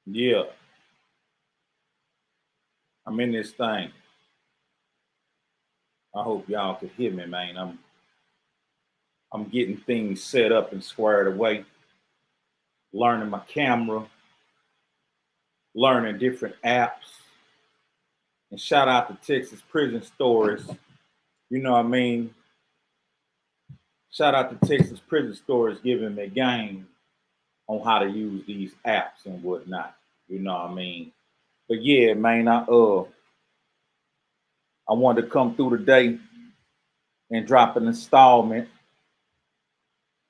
Yeah, I'm in this thing. I hope y'all could hear me, man. I'm getting things set up and squared away, learning my camera, learning different apps, and shout out to Texas Prison Stories. You know what I mean? Shout out to Texas Prison Stories giving me game on how to use these apps and whatnot. You know what I mean? But yeah, man, I wanted to come through today and drop an installment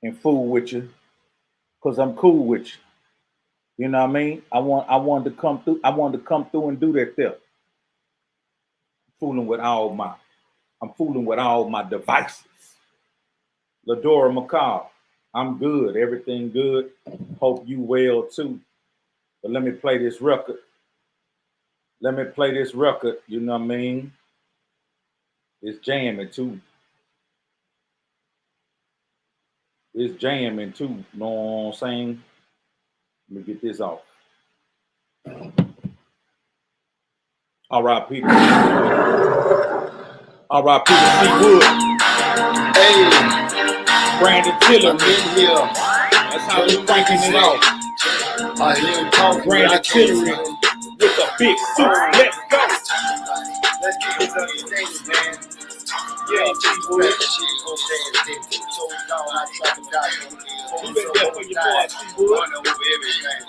and fool with you because I'm cool with you. You know what I mean? I wanted to come through. I wanted to come through and do that there. Fooling with all my I'm fooling with all my devices. Ladora McCall. I'm good. Everything good. Hope you well too. But let me play this record. Let me play this record. You know what I mean? It's jamming too. It's jamming too. Know what I'm saying? Let me get this off. All right, Peter. All right, Peter C. Wood. Hey, Brandon Tiller. I'm in here. That's how we ranking it off. I hear him talking. Brandon Tiller with a big suit. Let's go. Let's get this understanding, man. Yeah, G-Wood. Shit, okay. Told down, I tried to die. You been there for your boy, G-Wood. Run over everything.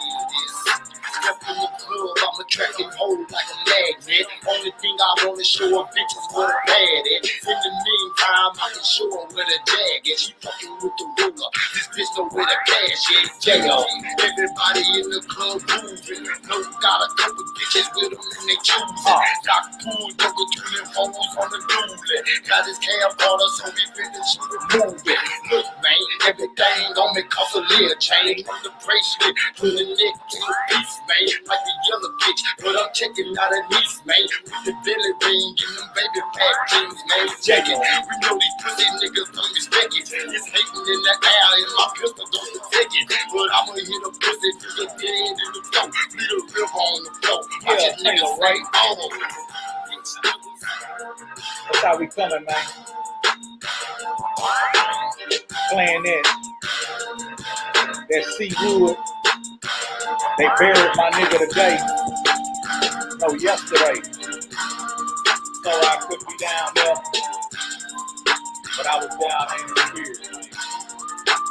Step in the club, I'm attracting hoes like a magnet. Only thing I wanna show a bitch is what a bad at. In the meantime, I can show her where the jag is. She fucking with the ruler. This bitch know where the cash is. Jail. Everybody in the club moving. No, got a couple bitches with them and they choosing. Doc pulled over to them hoes on the dually. Got his camcorder, so we finna shoot a movie. Look, man, everything on me cost a little change. From the bracelet to the neck to the piece, man. Like the yellow bitch, but I'm checking out a niece, man. With the belly ring and them baby pack jeans, man. Checking. We know these pussy niggas don't respect it. It's hating in the air and my pistol don't protect it. But I'ma hit a pussy to the dead in the throat. Leave a river on the floor. Watch this nigga right over. That's how we coming, man. Playing that C Wood. They buried my nigga today. No, yesterday. So I couldn't be down there. But I was down there in the spirit, man.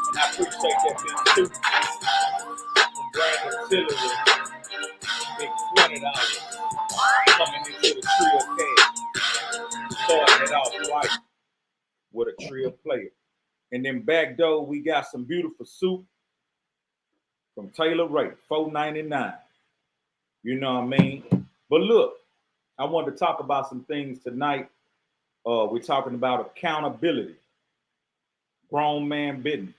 And I appreciate that bitch too. From Brandon Tiller, big $20 coming into the Trill cash. Starting it off right with a Trill player. And then back door, we got some beautiful soup from Taylor Rate, $4.99. You know what I mean? But look, I wanted to talk about some things tonight. We're talking about accountability, grown man business.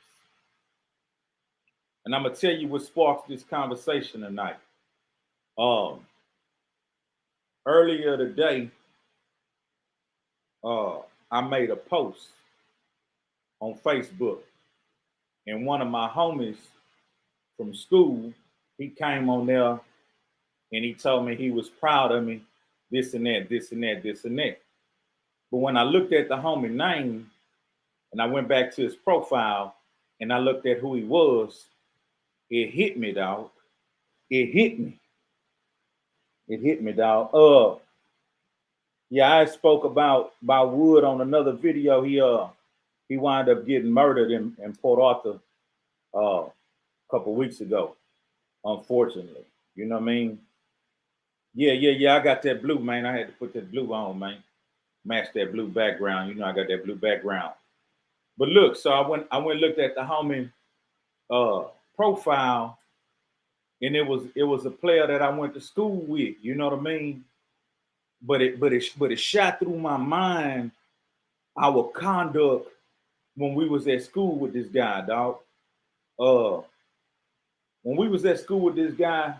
And I'm gonna tell you what sparks this conversation tonight. Um, Earlier today, I made a post on Facebook, and one of my homies from school, he came on there and he told me he was proud of me, this and that, this and that, this and that. But when I looked at the homie name and I went back to his profile and I looked at who he was, it hit me, dog. It hit me. It hit me, dog. Yeah, I spoke about Wood on another video. He wound up getting murdered in Port Arthur a couple weeks ago, unfortunately. You know what I mean? Yeah. I got that blue, man. I had to put that blue on, man. Match that blue background. You know, I got that blue background. But look, so I went looked at the homie profile, and it was a player that I went to school with. You know what I mean? But it shot through my mind our conduct when we was at school with this guy, dog. Uh, when we was at school with this guy,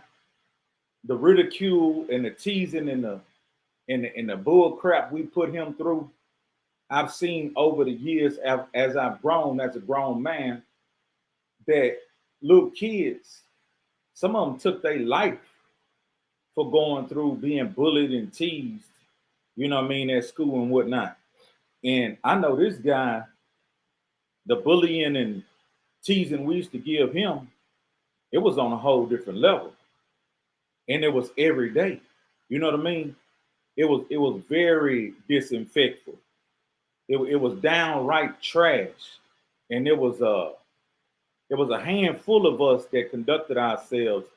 the ridicule and the teasing and the bull crap we put him through, I've seen over the years as I've grown as a grown man that little kids some of them took their life for going through being bullied and teased, you know what I mean, at school and whatnot. And I know this guy, the bullying and teasing we used to give him, it was on a whole different level. And it was every day. You know what I mean? It was very disinfectful. It was downright trash. And it was a handful of us that conducted ourselves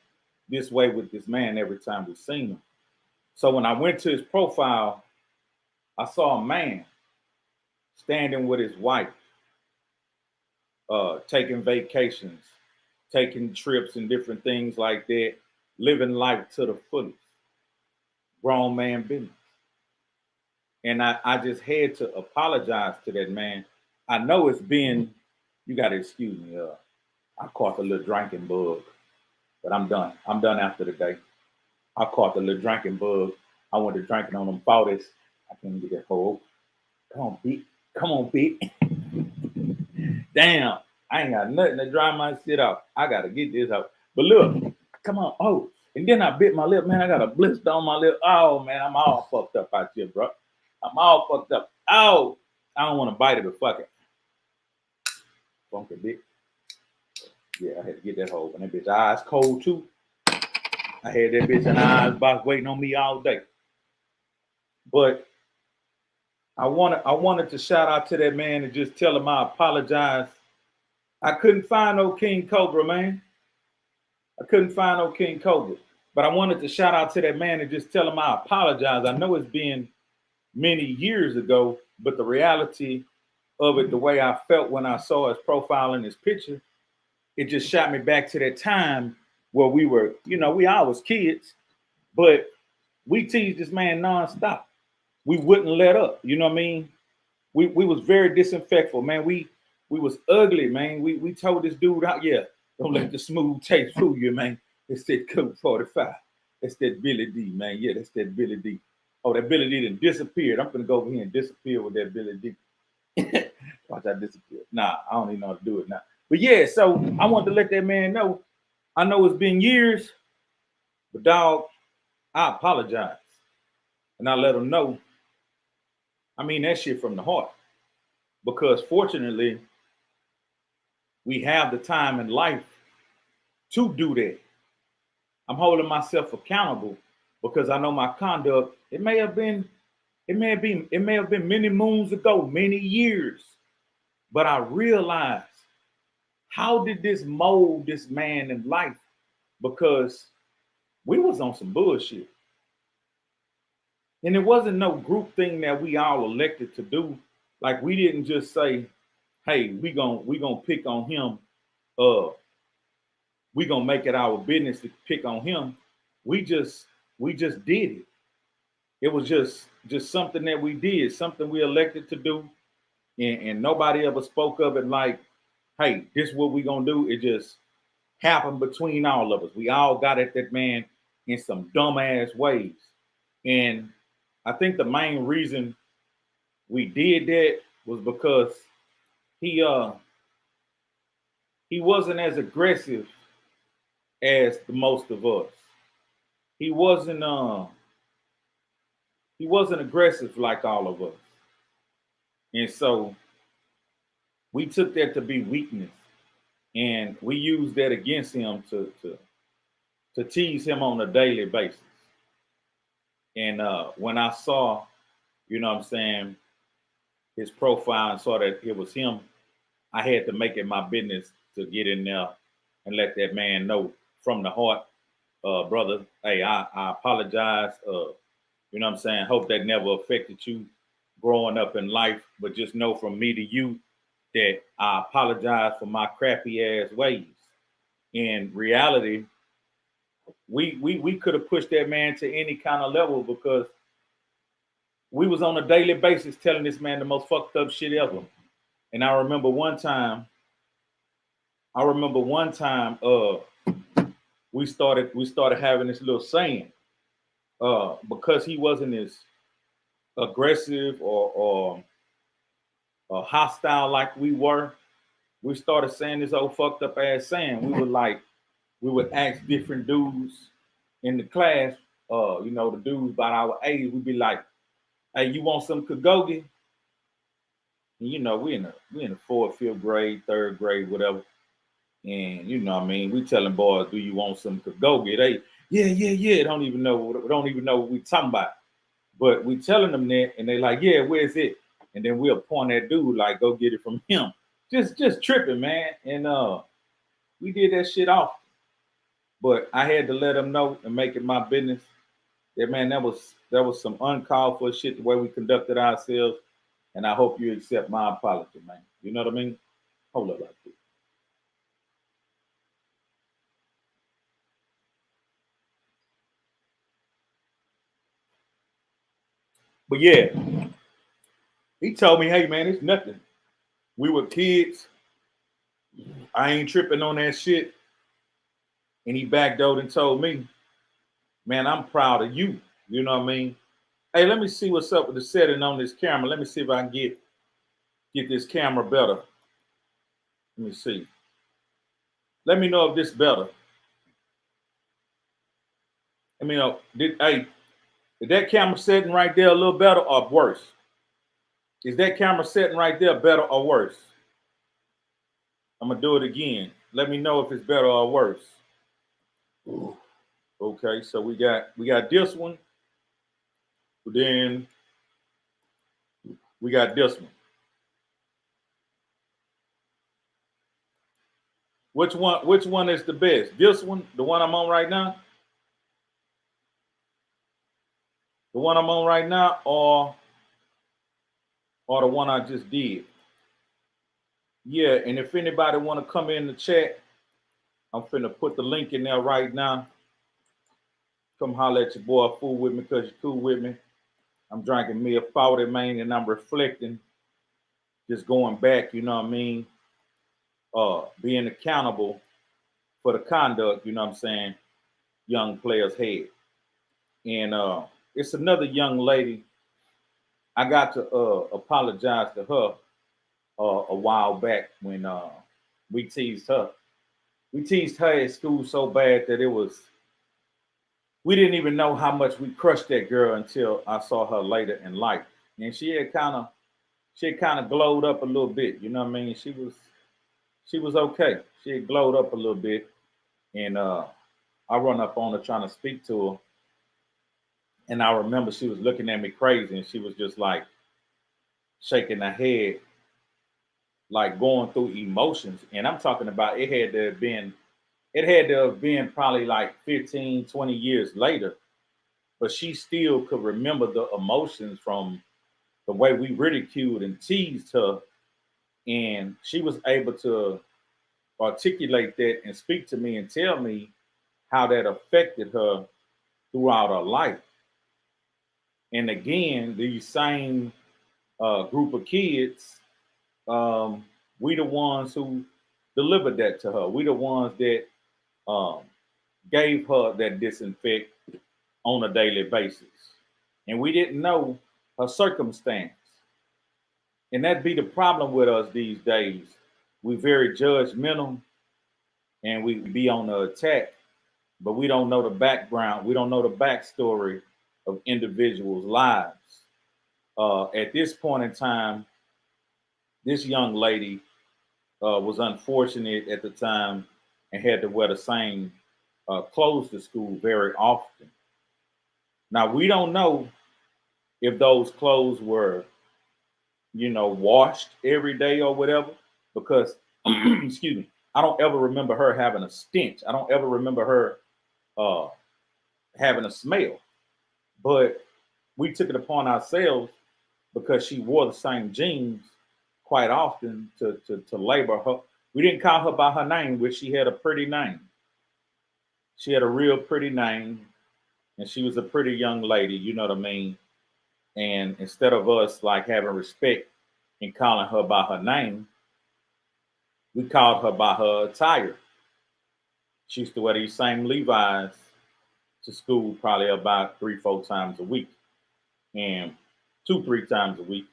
this way with this man every time we seen him. So when I went to his profile, I saw a man standing with his wife, taking vacations, taking trips and different things like that, living life to the fullest. Grown man business. And I just had to apologize to that man. I know it's been, you got to excuse me, I caught the little drinking bug, but I'm done. I'm done after the day. I caught the little drinking bug. I went to drinking on them 40s. I can't get that hole. Come on, Pete. Come on, Pete. Damn, I ain't got nothing to dry my shit out. I got to get this out. But look, come on. Oh, and then I bit my lip, man. I got a blister on my lip. Oh, man, I'm all fucked up out here, bro. I'm all fucked up. Oh, I don't want to bite it, but fuck it. Funky bitch. Yeah, I had to get that hole. And that bitch eyes cold, too. I had that bitch in the eyes box waiting on me all day. But I wanted to shout out to that man and just tell him I apologize. I couldn't find no King Cobra, man. I couldn't find no King Cobra. But I wanted to shout out to that man and just tell him I apologize. I know it's been many years ago, but the reality of it, the way I felt when I saw his profile and his picture, it just shot me back to that time where we were, we all was kids, but we teased this man nonstop. We wouldn't let up. You know what I mean? We was very disinfectful, man. We was ugly, man. We told this dude out, yeah, don't let the smooth taste fool you, man. It's that Coke 45. That's that Billy D, man. Yeah, that's that Billy D. Oh, that Billy D done disappeared. I'm gonna go over here and disappear with that Billy D. Watch that disappear. Nah, I don't even know how to do it now. But yeah, so I want to let that man know. I know it's been years, but dog, I apologize. And I let him know. I mean that shit from the heart. Because fortunately, we have the time in life to do that. I'm holding myself accountable because I know my conduct, it may have been many moons ago, many years. But I realized, how did this mold this man in life? Because we was on some bullshit. And it wasn't no group thing that we all elected to do. Like we didn't just say, hey, we gonna pick on him. We gonna make it our business to pick on him. We just did it. It was just something that we did, something we elected to do. And nobody ever spoke of it like, hey, this is what we gonna do. It just happened between all of us. We all got at that man in some dumbass ways. And I think the main reason we did that was because he wasn't as aggressive as the most of us. He wasn't aggressive like all of us. And so we took that to be weakness. And we used that against him to tease him on a daily basis. And when I saw, you know what I'm saying, his profile and saw that it was him, I had to make it my business to get in there and let that man know from the heart, brother, hey, I apologize. You know what I'm saying? Hope that never affected you growing up in life, but just know from me to you that I apologize for my crappy ass ways. In reality, we could have pushed that man to any kind of level because we was on a daily basis telling this man the most fucked up shit ever. And I remember one time, we started having this little saying, because he wasn't as aggressive or hostile like we were. We started saying this old fucked up ass saying. We were like, we would ask different dudes in the class, the dudes about our age, we'd be like, hey, you want some Kagogi? And we in the fourth, fifth grade, third grade, whatever. And we telling boys, do you want some Kagogi? They, yeah. Don't even know what we talking about. But we telling them that, and they like, yeah, where's it? And then we'll point that dude like, go get it from him. Just tripping, man. And we did that shit often. But I had to let them know and make it my business. That man, that was some uncalled for shit the way we conducted ourselves. And I hope you accept my apology, man. You know what I mean? Hold up like this. But yeah, he told me, hey man, it's nothing. We were kids. I ain't tripping on that shit. And he backdoored and told me, man, I'm proud of you. You know what I mean? Hey, let me see what's up with the setting on this camera. Let me see if I can get this camera better. Let me see. Let me know if this better. Let me know. Is that camera setting right there a little better or worse? Is that camera setting right there better or worse? I'm gonna do it again. Let me know if it's better or worse. Ooh. Okay, so we got this one. Then we got this one. Which one is the best? This one, the one I'm on right now? The one I'm on right now, or the one I just did? Yeah, and if anybody want to come in the chat, I'm finna put the link in there right now. Come holler at your boy, fool with me, because you're cool with me. I'm drinking me a 40, man, and I'm reflecting, just going back, you know what I mean? Being accountable for the conduct, you know what I'm saying, young players had. And it's another young lady. I got to apologize to her a while back when we teased her. We teased her at school so bad that we didn't even know how much we crushed that girl until I saw her later in life. And she had kind of glowed up a little bit, you know what I mean? She was okay. She had glowed up a little bit. And I run up on her trying to speak to her. And I remember she was looking at me crazy and she was just like shaking her head, like going through emotions. And I'm talking about it had to have been probably like 15, 20 years later, but she still could remember the emotions from the way we ridiculed and teased her. And she was able to articulate that and speak to me and tell me how that affected her throughout her life. And again, these same group of kids, um, we the ones who delivered that to her. We the ones that um, gave her that disinfect on a daily basis. And we didn't know her circumstance. And that be the problem with us these days. We very judgmental and we be on the attack, but we don't know the background. We don't know the backstory of individuals' lives. At this point in time, this young lady was unfortunate at the time and had to wear the same clothes to school very often. Now, we don't know if those clothes were, washed every day or whatever, because, excuse me, I don't ever remember her having a stench. I don't ever remember her uh, having a smell. But we took it upon ourselves because she wore the same jeans quite often to label her. We didn't call her by her name, which she had a pretty name. She had a real pretty name, and she was a pretty young lady, you know what I mean? And instead of us like having respect and calling her by her name, we called her by her attire. She used to wear these same Levi's to school probably about 3, 4 times a week, and 2, 3 times a week.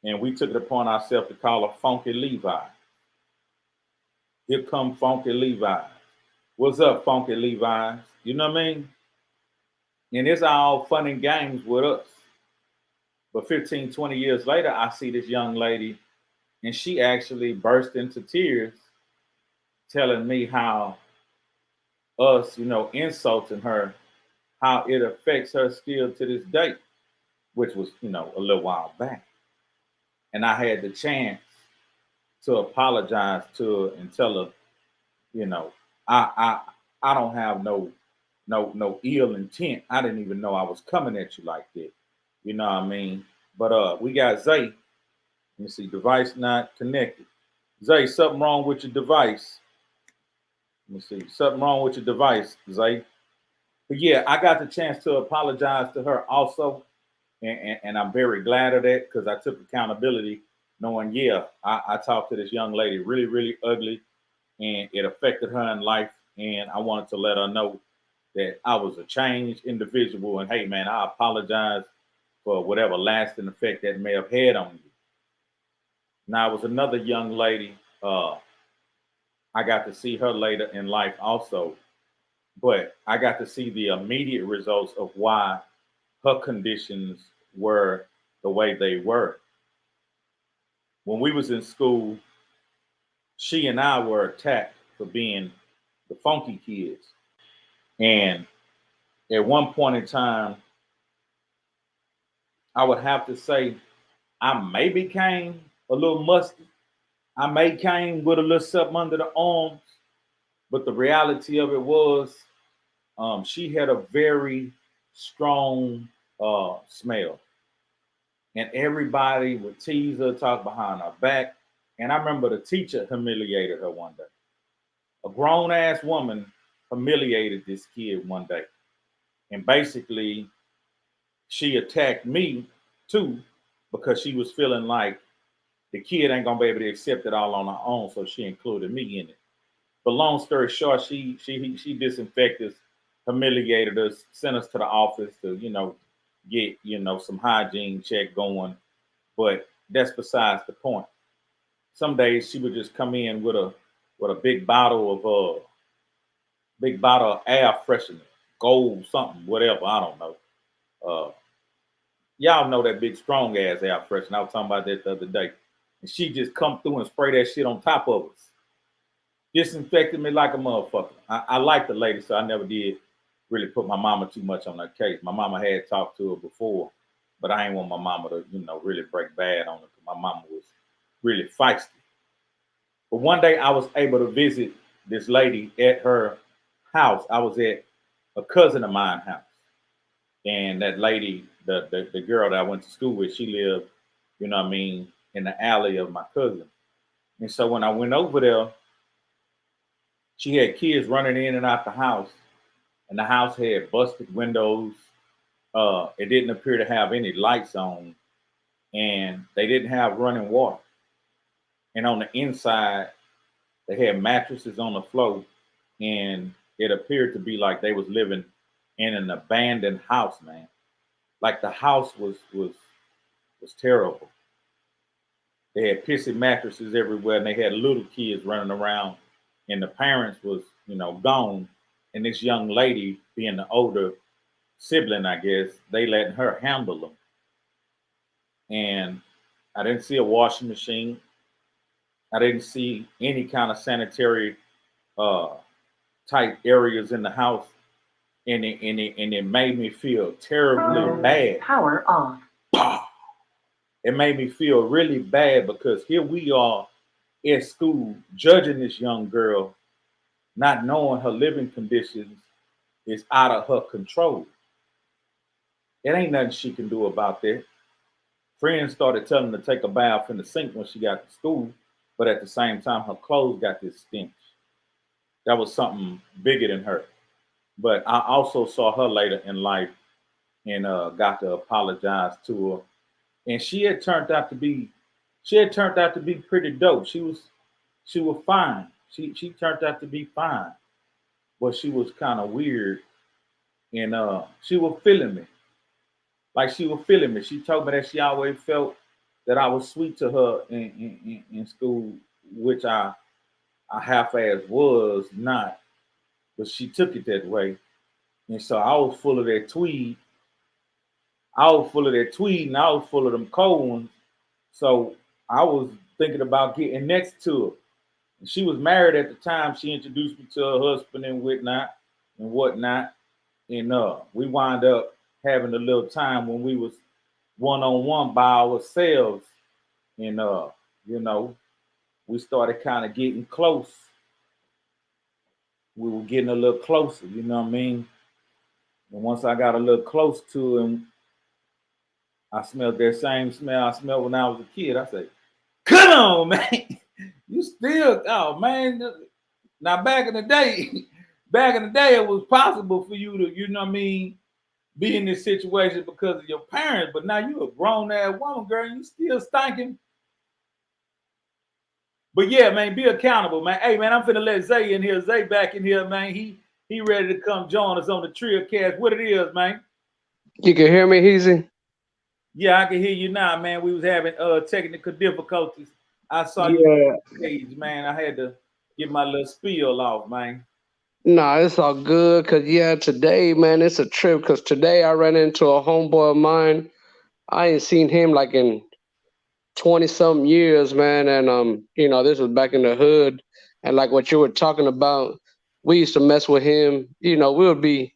And we took it upon ourselves to call her Funky Levi. Here come Funky Levi. What's up, Funky Levi's? You know what I mean? And it's all fun and games with us. But 15, 20 years later, I see this young lady and she actually burst into tears telling me how us, insulting her, how it affects her still to this day, which was, a little while back. And I had the chance to apologize to her and tell her, you know, I I don't have no ill intent. I didn't even know I was coming at you like that. You know what I mean? But we got Zay. Let me see, device not connected. Zay, something wrong with your device. Let me see, something wrong with your device, Zay. But yeah, I got the chance to apologize to her also, and I'm very glad of that because I took accountability, knowing yeah, I talked to this young lady really really ugly, and it affected her in life, and I wanted to let her know that I was a changed individual, and hey man, I apologize for whatever lasting effect that may have had on you. Now, it was another young lady. I got to see her later in life also, but I got to see the immediate results of why her conditions were the way they were. When we was in school, she and I were attacked for being the funky kids. And at one point in time, I would have to say I maybe came a little musty. I may came with a little something under the arms, but the reality of it was she had a very strong smell. And everybody would tease her, talk behind her back. And I remember the teacher humiliated her one day. A grown ass woman humiliated this kid one day. And basically, she attacked me too because she was feeling like the kid ain't gonna be able to accept it all on her own, so she included me in it. But long story short, she disinfected us, humiliated us, sent us to the office to get some hygiene check going. But that's besides the point. Some days she would just come in with a big bottle of air freshener, gold something, whatever, I don't know. Uh, y'all know that big strong ass air freshener. I was talking about that the other day. And she just come through and spray that shit on top of us. Disinfected me like a motherfucker. I like the lady, so I never did really put my mama too much on that case. My mama had talked to her before, but I ain't want my mama to, really break bad on her because my mama was really feisty. But one day I was able to visit this lady at her house. I was at a cousin of mine's house. And that lady, the girl that I went to school with, she lived, in the alley of my cousin. And so when I went over there, she had kids running in and out the house, and the house had busted windows. It didn't appear to have any lights on, and they didn't have running water. And on the inside, they had mattresses on the floor, and it appeared to be like they was living in an abandoned house, man. Like the house was terrible. They had pissy mattresses everywhere, and they had little kids running around, and the parents was, gone. And this young lady, being the older sibling, I guess, they letting her handle them. And I didn't see a washing machine. I didn't see any kind of sanitary uh, type areas in the house, and it made me feel terribly bad. Power off. It made me feel really bad because here we are at school judging this young girl, not knowing her living conditions is out of her control. It ain't nothing she can do about that. Friends started telling her to take a bath in the sink when she got to school, but at the same time, her clothes got this stench. That was something bigger than her. But I also saw her later in life and got to apologize to her. And she had turned out to be pretty dope. She was fine. She turned out to be fine, but she was kind of weird, and she was feeling me. Like she was feeling me. She told me that she always felt that I was sweet to her in school, which I half-ass was not. but she took it that way. And so I was full of that tweed. I was full of that tweed and I was full of them cold ones. So I was thinking about getting next to her. And she was married at the time. She introduced me to her husband and whatnot. And we wound up having a little time when we was one-on-one by ourselves. And you know, we started kind of getting close. We were getting a little closer, you know what I mean? And once I got a little close to him, I smelled that same smell I smelled when I was a kid. I said, come on, man. You still, oh man. Now back in the day, it was possible for you to, you know what I mean, be in this situation because of your parents, but now you a grown ass woman, girl, you still stinking. But yeah, man, be accountable, man. Hey man, I'm finna let Zay in here. Zay back in here, man. He ready to come join us on the Trill cast. What it is, man. You can hear me, Heezy? Yeah, I can hear you now, man. We was having technical difficulties. I saw you on stage, man. I had to get my little spiel off, man. Nah, it's all good. Cause yeah, today, man, it's a trip. Cause today I ran into a homeboy of mine. I ain't seen him like in 20-something years, man. And you know, this was back in the hood. And like what you were talking about, we used to mess with him. You know, we would be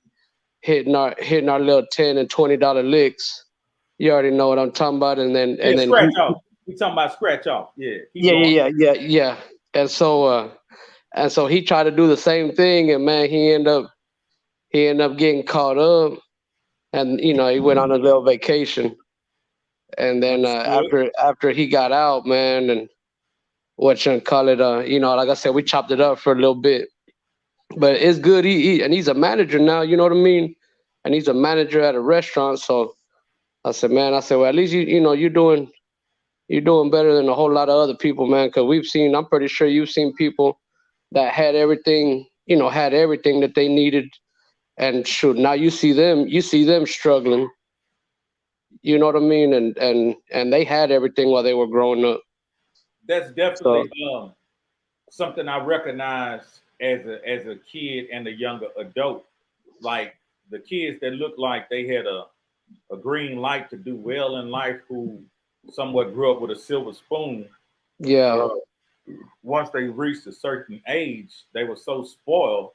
hitting our little $10 and $20 licks. You already know what I'm talking about. And then Yeah, scratch off. We talking about scratch off. Yeah. Yeah. And so he tried to do the same thing, and man, he ended up getting caught up, and you know, he went on a little vacation. And then after he got out, man, and what you call it, you know, like I said, we chopped it up for a little bit, but it's good. And he's a manager now, you know what I mean, and he's a manager at a restaurant. So I said, man, well, at least you know you're doing better than a whole lot of other people, man, because I'm pretty sure you've seen people that had everything, you know, had everything that they needed, and shoot, now you see them struggling. You know what I mean? And they had everything while they were growing up. That's definitely something I recognized as a kid and a younger adult. Like the kids that looked like they had a green light to do well in life, who somewhat grew up with a silver spoon. Yeah. Once they reached a certain age, they were so spoiled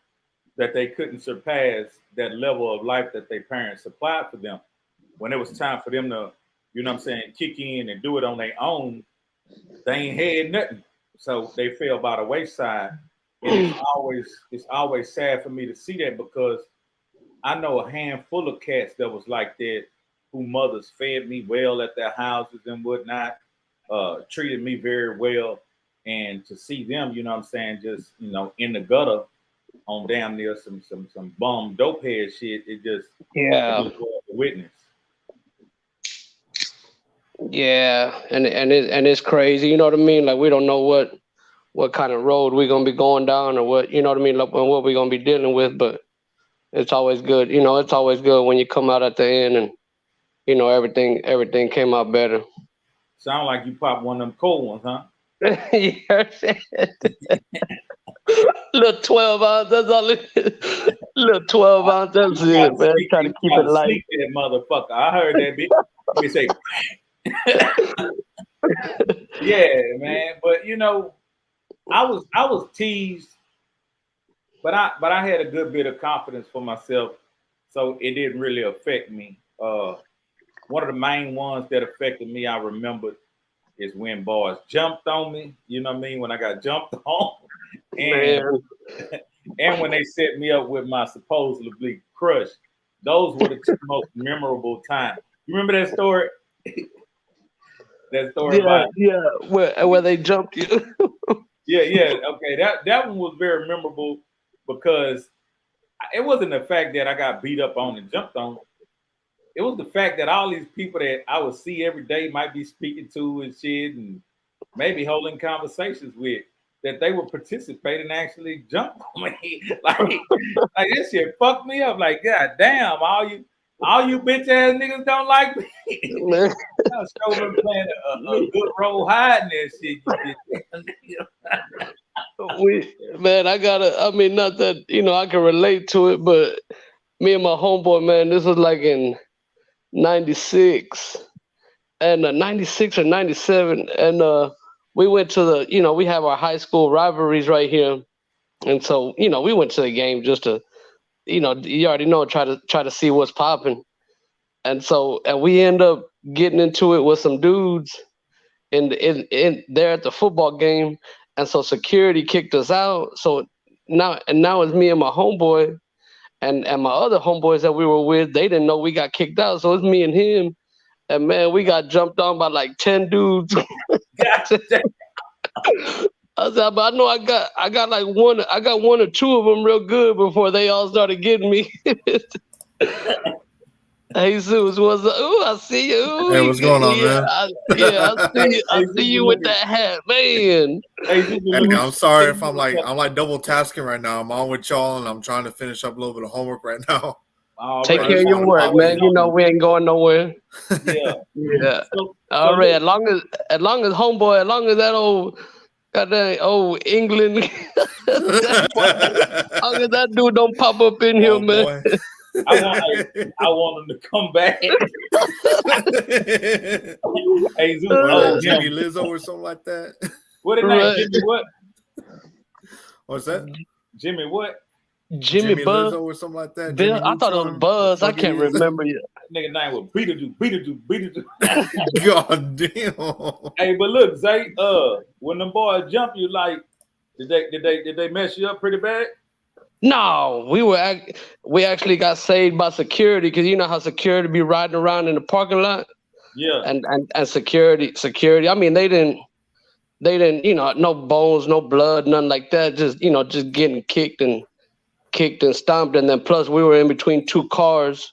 that they couldn't surpass that level of life that their parents supplied for them. When it was time for them to, you know what I'm saying, kick in and do it on their own, they ain't had nothing. So they fell by the wayside. And it's always sad for me to see that, because I know a handful of cats that was like that, who mothers fed me well at their houses and whatnot, treated me very well. And to see them, you know what I'm saying, just, you know, in the gutter on damn near some bum dope head shit, it just was a witness. Yeah, and it's crazy, you know what I mean? Like we don't know what kind of road we're gonna be going down, or what, you know what I mean, like what we're gonna be dealing with, but it's always good, you know, it's always good when you come out at the end and you know everything came out better. Sound like you popped one of them cold ones, huh? Yeah. Little 12 ounce, that's all it is. Little 12 ounce, that's it, man. Trying to keep it light. Sleep that motherfucker. I heard that bitch. They say, yeah, man. But you know, I was teased, but I had a good bit of confidence for myself, so it didn't really affect me. One of the main ones that affected me, I remembered, is when boys jumped on me. You know what I mean? When I got jumped on, and when they set me up with my supposedly crush. Those were the two most memorable times. You remember that story? That story about where they jumped you. yeah. Okay, that one was very memorable, because it wasn't the fact that I got beat up on and jumped on. It was the fact that all these people that I would see every day, might be speaking to and shit, and maybe holding conversations with, that they would participate and actually jump on me. like this shit fucked me up. Like, god damn, all you bitch ass niggas don't like me. I was showing them playing a good role hiding that shit. You bitch. Man, I mean, not that, I can relate to it, but me and my homeboy, man, this was like in 96 and 96 or 97. And we went to we have our high school rivalries right here. And so, we went to the game just to, you already know, try to see what's popping. And we end up getting into it with some dudes in there at the football game, and so security kicked us out. So now it's me and my homeboy, and my other homeboys that we were with. They didn't know we got kicked out, so it's me and him. And man, we got jumped on by like 10 dudes. I said, but I know I got like one or two of them real good before they all started getting me. Jesus was I see you. Ooh, Hey, what's going on, man? I see you. I see you with that hat, man. Hey, I'm sorry if I'm like double tasking right now. I'm on with y'all and I'm trying to finish up a little bit of homework right now. Take care of your work, man. You know we ain't going nowhere. Yeah. Yeah. All right. As long as homeboy, as long as that old goddamn old England, as long as that dude don't pop up in here, man. I want him to come back. Hey, Jimmy Lizzo or something like that. What his name? Jimmy what? What's that? Jimmy what? Jimmy Buzz Lizzo or something like that. Bill, I thought it was Buzz. I can't remember you. Nigga name was Beetlejuice. God damn. Hey, but look, Zay, when them boys jump you, like, did they mess you up pretty bad? No, we actually got saved by security, because you know how security be riding around in the parking lot. Yeah. And security. I mean, they didn't, no bones, no blood, nothing like that. Just getting kicked and stomped, and then plus we were in between two cars,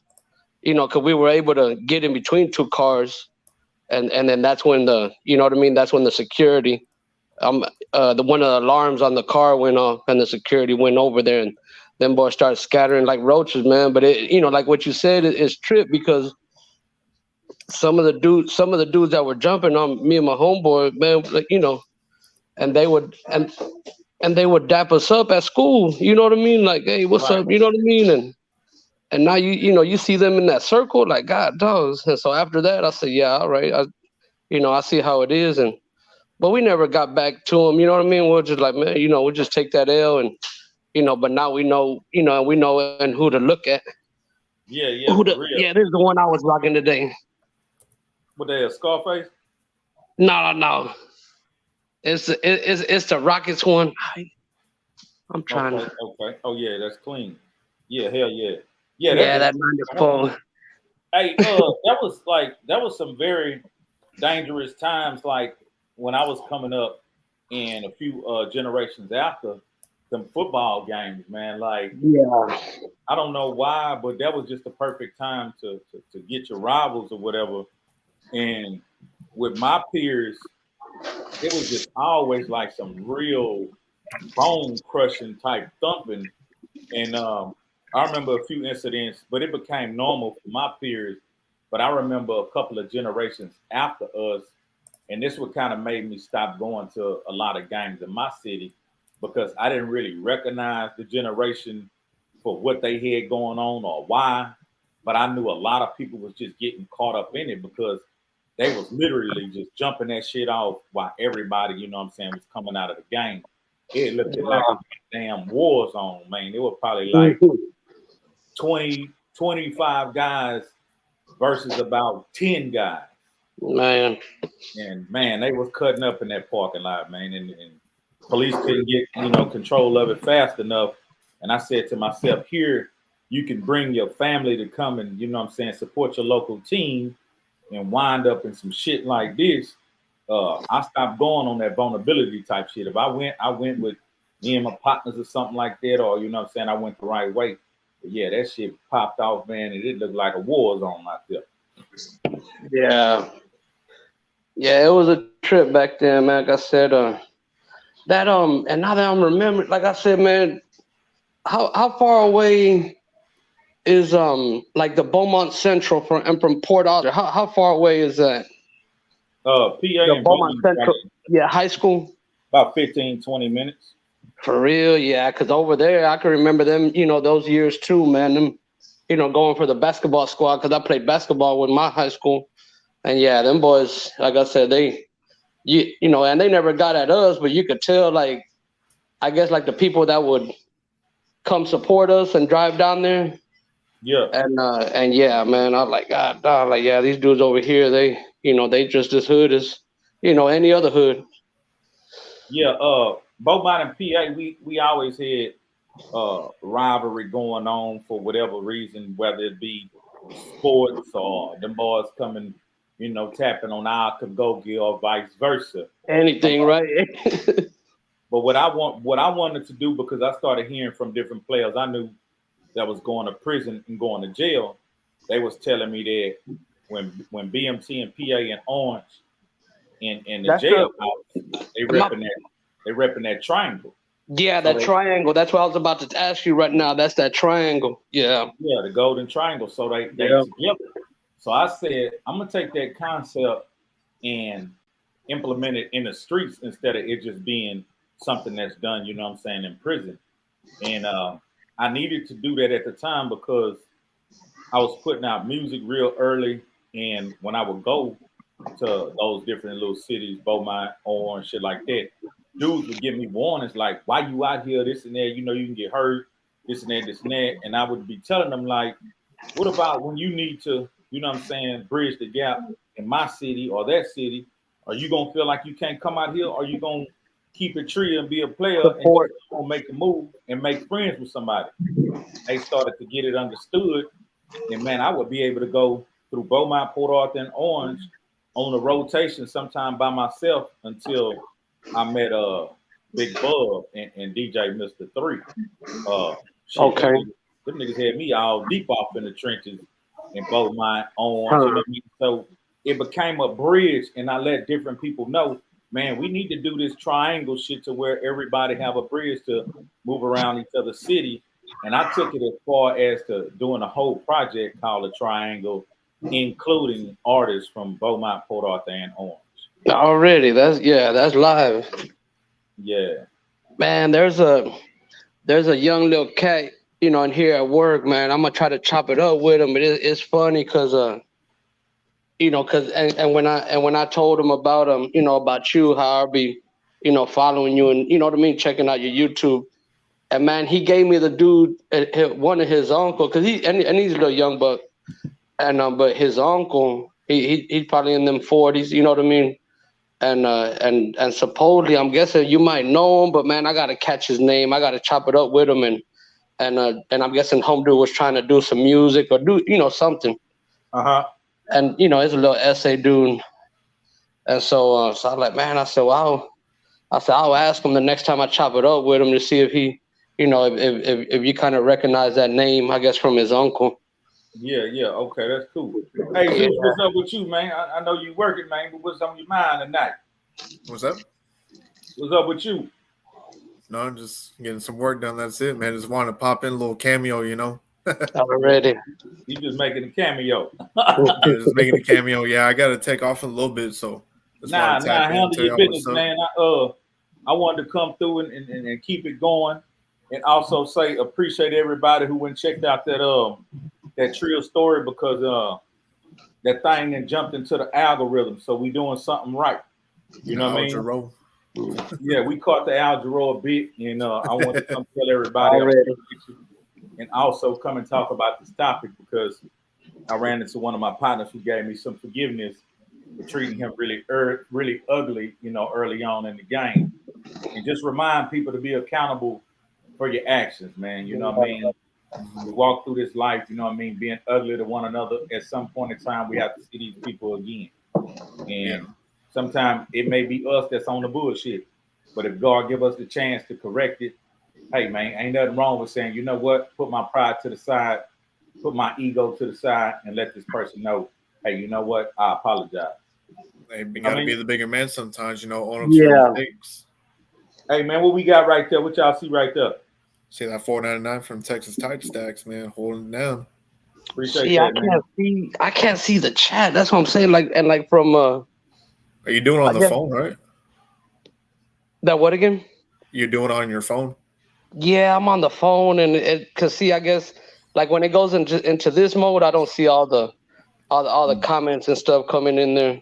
because we were able to get in between two cars, and then that's when that's when the security, one of the alarms on the car went off, and the security went over there, and them boys started scattering like roaches, man. But it, like what you said, it's trip, because some of the dudes that were jumping on me and my homeboy, man, like, and they would dap us up at school. You know what I mean? Like, hey, what's up? You know what I mean? And now you see them in that circle, like, God, dogs. And so after that, I said, yeah, all right. I see how it is. But we never got back to them. You know what I mean? We're just like, man, we'll just take that L, and but now we know, we know and who to look at. Yeah. Yeah, this is the one I was rocking today. What, they a Scarface? No. It's the Rockets one. I'm trying to. Okay. Oh yeah, that's clean. Yeah, hell yeah. Yeah, that 94. Hey, that was some very dangerous times, like when I was coming up, and a few generations after them football games, man. Like, yeah, I don't know why, but that was just the perfect time to get your rivals or whatever. And with my peers, it was just always like some real bone crushing type thumping. And I remember a few incidents, but it became normal for my peers. But I remember a couple of generations after us, and this what kind of made me stop going to a lot of games in my city, because I didn't really recognize the generation for what they had going on or why. But I knew a lot of people was just getting caught up in it, because they was literally just jumping that shit off while everybody, was coming out of the game. It looked like a damn war zone, man. It was probably like 20, 25 guys versus about 10 guys. Man. And man, they was cutting up in that parking lot, man. And police couldn't get, control of it fast enough. And I said to myself, here, you can bring your family to come and, support your local team, and wind up in some shit like this. I stopped going on that vulnerability type shit. If I went with me and my partners or something like that, or I went the right way. But yeah, that shit popped off, man, and it looked like a war zone out there. Yeah, it was a trip back then, man. Like I said, and now that I'm remembering, like I said, man, how far away is like the Beaumont Central from Port Arthur? How far away is that? PA the and Beaumont Central, high school. About 15, 20 minutes. For real, yeah. Because over there, I can remember them. Those years too, man. Them, going for the basketball squad because I played basketball with my high school, and yeah, them boys, like I said, and they never got at us, but you could tell, like, I guess, like the people that would come support us and drive down there. Yeah. And yeah, man, I was like, God, dog, like, yeah, these dudes over here, they just as hood as, any other hood. Yeah, Beaumont and PA, we always had rivalry going on for whatever reason, whether it be sports or them boys coming, tapping on our go gear or vice versa. Anything, right? But what I wanted to do, because I started hearing from different players I knew that was going to prison and going to jail, they was telling me that when BMT and PA and Orange in the jail house, they repping that triangle. Yeah, that triangle. That's what I was about to ask you right now. That's that triangle. Yeah. Yeah, the golden triangle. So they together. So I said, I'm gonna take that concept and implement it in the streets instead of it just being something that's done, in prison. And I needed to do that at the time because I was putting out music real early, and when I would go to those different little cities, Beaumont, Orange, shit like that, dudes would give me warnings like, why you out here, this and that, you can get hurt, this and that. And I would be telling them, like, what about when you need to, bridge the gap in my city or that city? Are you going to feel like you can't come out here? Or are you going to keep it true and be a player and make a move and make friends with somebody? They started to get it understood. And, man, I would be able to go through Beaumont, Port Arthur, and Orange on a rotation sometime by myself until I met Big Bub and DJ Mr. 3. Okay. Them niggas had me all deep off in the trenches in Beaumont, Orange. So it became a bridge, and I let different people know, man, we need to do this triangle shit to where everybody have a bridge to move around each other's city. And I took it as far as to doing a whole project called a triangle, including artists from Beaumont, Port Arthur, and Orange. Already, that's live. Yeah, man. There's a young little cat, in here at work, man. I'm gonna try to chop it up with him, but it's funny because and when I told him about about you, how I'll be, following you and what I mean, checking out your YouTube, and man, he gave me the dude, one of his uncle, because he's a little young buck, and but his uncle, he's probably in them 40s, you know what I mean. And supposedly, I'm guessing you might know him, but man, I gotta catch his name. I gotta chop it up with him, and I'm guessing home dude was trying to do some music or do something. And it's a little essay dude. And so I was like, man, I said, I'll ask him the next time I chop it up with him to see if he, if you kind of recognize that name, I guess from his uncle. Yeah, okay, that's cool. Hey, what's up with you, man? I know you working, man, but what's on your mind tonight? What's up? What's up with you? No, I'm just getting some work done. That's it, man. Just wanted to pop in a little cameo, Already. You just making a cameo. Just making a cameo. Yeah, I got to take off in a little bit, so. Handle your business, man. I wanted to come through and keep it going, and also say appreciate everybody who went and checked out that Trill story, because that thing then jumped into the algorithm. So we doing something right. You know what I mean? Yeah, we caught the algebra a bit, and I want to come tell everybody and also come and talk about this topic, because I ran into one of my partners who gave me some forgiveness for treating him really ugly, early on in the game. And just remind people to be accountable for your actions, man. You know what I mean? We walk through this life, being ugly to one another. At some point in time, we have to see these people again. And sometimes it may be us that's on the bullshit. But if God give us the chance to correct it, hey, man, ain't nothing wrong with saying, you know what, put my pride to the side, put my ego to the side, and let this person know, hey, you know what, I apologize. Hey, you got to be the bigger man sometimes, own up to your mistakes. Hey, man, what we got right there? What y'all see right there? See that $4.99 from Texas Tight Stacks, man, holding it down. Appreciate that, man. I can't see the chat. That's what I'm saying. Like from Are you doing it on the phone, right? That what again? You're doing it on your phone? Yeah, I'm on the phone, and cause see, I guess like when it goes into this mode, I don't see all the comments and stuff coming in there.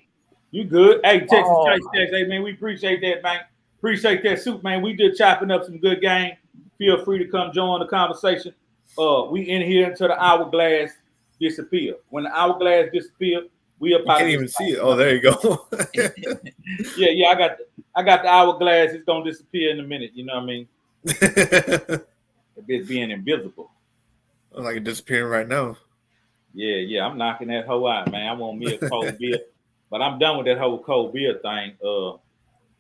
You good? Hey, Texas Oh, Chase Stacks. Hey, man, we appreciate that, man. Appreciate that soup, man. We just chopping up some good game. Feel free to come join the conversation. We in here until the hourglass disappear. When the hourglass disappear, we up You out can't of even this. see it. Oh, there you go. Yeah. I got the hourglass. It's gonna disappear in a minute. You know what I mean? It's It being invisible. like it's disappearing right now. Yeah. I'm knocking that hoe out, man. I want me a cold beer, but I'm done with that whole cold beer thing.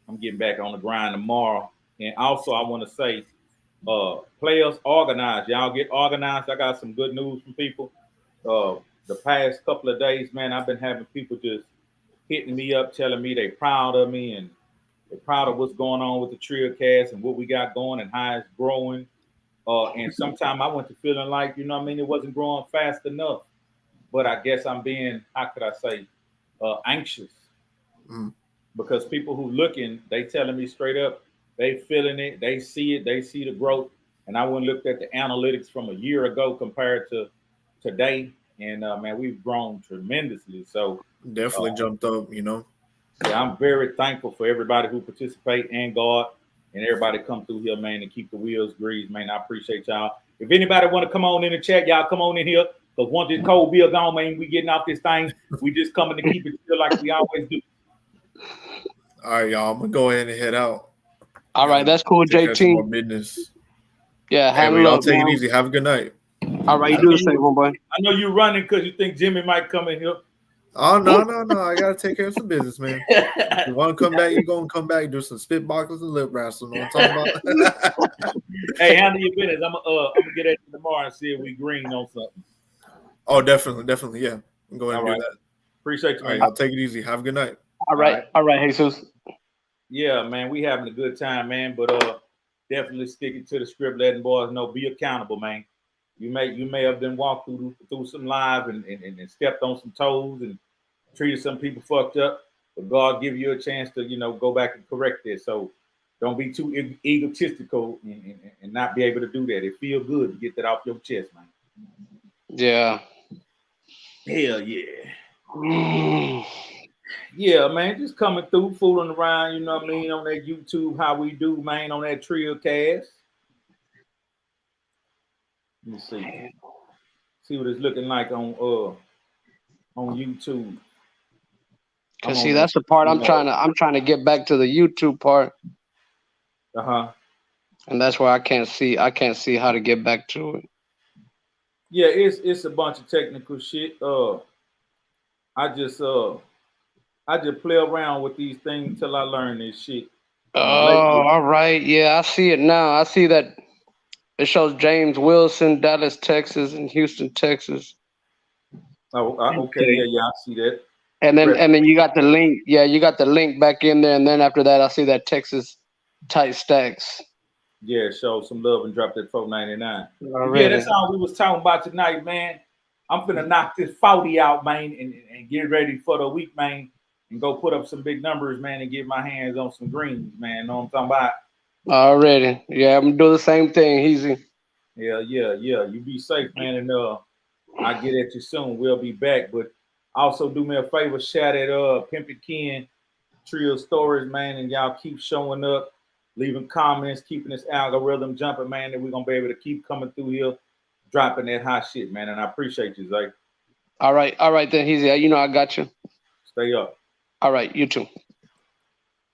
I'm getting back on the grind tomorrow. And also, I want to say, players organized. Y'all get organized. I got some good news from people. The past couple of days, man, I've been having people just hitting me up, telling me they proud of me and they're proud of what's going on with the Trill cast and what we got going and how it's growing. And sometimes I went to feeling like, you know what I mean, it wasn't growing fast enough. But I guess I'm being, how could I say, anxious Mm. because people who looking, they telling me straight up, they feeling it, they see the growth. And I went and looked at the analytics from a year ago compared to today, and man, we've grown tremendously. So Definitely jumped up, yeah, I'm very thankful for everybody who participate and God and everybody come through here, man, and keep the wheels greased, man. I appreciate y'all. If anybody want to come on in the chat, y'all come on in here. Because once this cold beer gone, man, we getting off this thing. We just coming to keep it chill like we always do. All right, y'all. I'm gonna go ahead and head out. all right, that's cool, Take care of some more JT. business. Yeah, Hey, handle y'all up, take it man. easy. Have a good night. All right, you I do know the same, homeboy. I know you running because you think Jimmy might come in here. Oh no. I gotta take care of some business, man. You want to come back? You gonna come back? Do some spit boxes and lip wrestling. Know what I'm talking about? Hey, handle your business. I'm gonna get at you tomorrow and see if we green on something. Oh, definitely. Yeah, go ahead and All do right. that. Appreciate you, All right, man. y'all take it easy. Have a good night. All right, Jesus. Yeah, man, we having a good time, man. But definitely sticking to the script, letting boys know, be accountable, man. You may have been walked through some live and stepped on some toes and treated some people fucked up, but God give you a chance to go back and correct this. So don't be too egotistical and not be able to do that. It feel good to get that off your chest, man. Yeah. Hell yeah. Mm. Yeah, man, just coming through, fooling around, you know what I mean, on that YouTube, how we do, man, on that Trill cast. Let me see. See what it's looking like on YouTube. Cause see, that's the part I'm trying to get back to the YouTube part, Uh-huh. and that's where I can't see how to get back to it. Yeah, it's a bunch of technical shit. I just play around with these things till I learn this shit. Oh, Lately, all right. Yeah, I see it now. I see that it shows James Wilson, Dallas, Texas, and Houston, Texas. okay, yeah, I see that. And then you got the link. Yeah, you got the link back in there, and then after that, I see that Texas tight stacks. Yeah, show some love and drop that $4.99. Already. Yeah, that's all we was talking about tonight, man. I'm finna knock this 40 out, man, and get ready for the week, man, and go put up some big numbers, man, and get my hands on some greens, man. Know what I'm talking about? Already. Yeah, I'm gonna do the same thing, Easy. Yeah. You be safe, man, and I get at you soon. We'll be back, but also do me a favor, shout at Pimpin' Ken, Trill Stories, man, and y'all keep showing up, leaving comments, keeping this algorithm jumping, man, and we're gonna be able to keep coming through here, dropping that hot shit, man. And I appreciate you, Zay. All right then, Easy. You know I got you. Stay up. All right, you too.